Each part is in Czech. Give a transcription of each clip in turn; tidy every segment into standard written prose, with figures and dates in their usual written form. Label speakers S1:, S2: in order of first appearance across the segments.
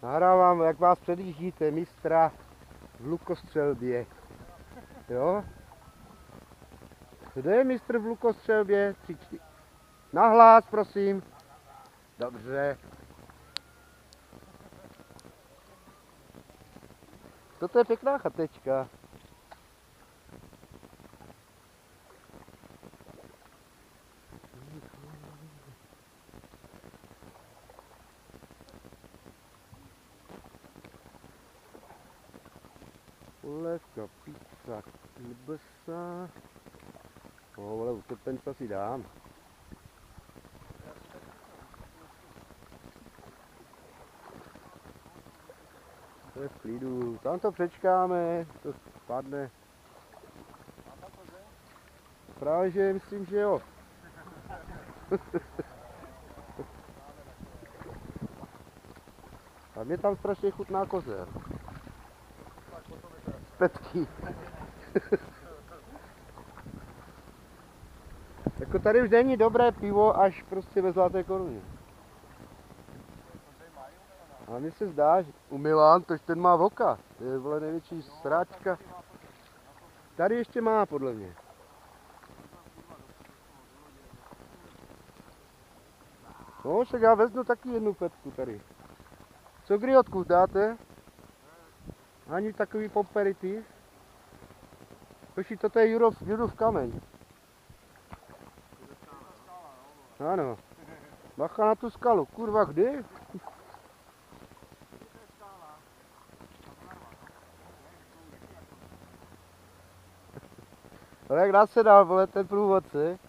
S1: Nahrávám, jak vás předjíždíte, mistra v lukostřelbě. Jo? Kde je mistr v lukostřelbě? Nahlas, prosím. Dobře. Toto je pěkná chatečka. Polévka, pizza, klbasa. Ale utepenca si dám. To je v klidu. Tam to přečkáme, to spadne. Právě, že myslím, že jo. A mě tam strašně chutná kozel. Petky. Jako tady už není dobré pivo, až prostě ve Zlaté Koruně. A mně se zdá, že u Milan, tož ten má voka. To je vole největší sráčka. Tady ještě má, podle mě. No, však já vezmu taky jednu petku tady. Co kdy odkud dáte? Ani takový poperitiv? Koši, toto je Jurův kameň. Ano. Bacha na tu skalu. Kurva, kdy? Ale jak nás se dál, vole, ten průvodce?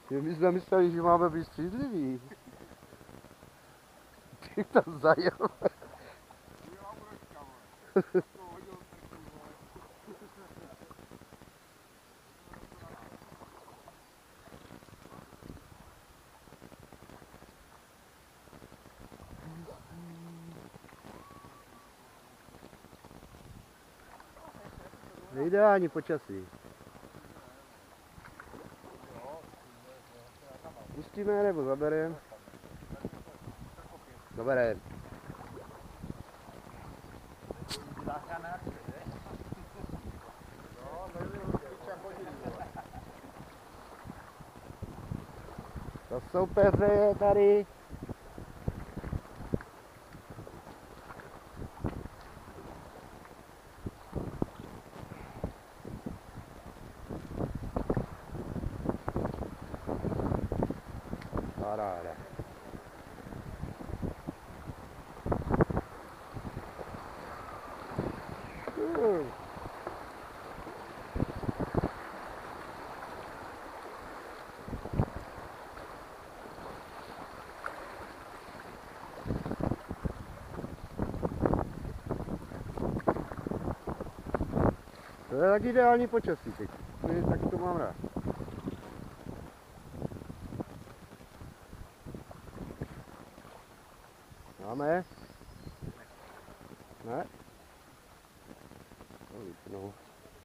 S1: My jsme mysleli, že máme být střízliví. Ty tam zajel. Nejde ani počasí. Pustíme nebo zaberem? Zaberem. To soupeře je tady. Paráda. To je tak ideální počasí teď. Tak to mám rád. Máme? Ne? No,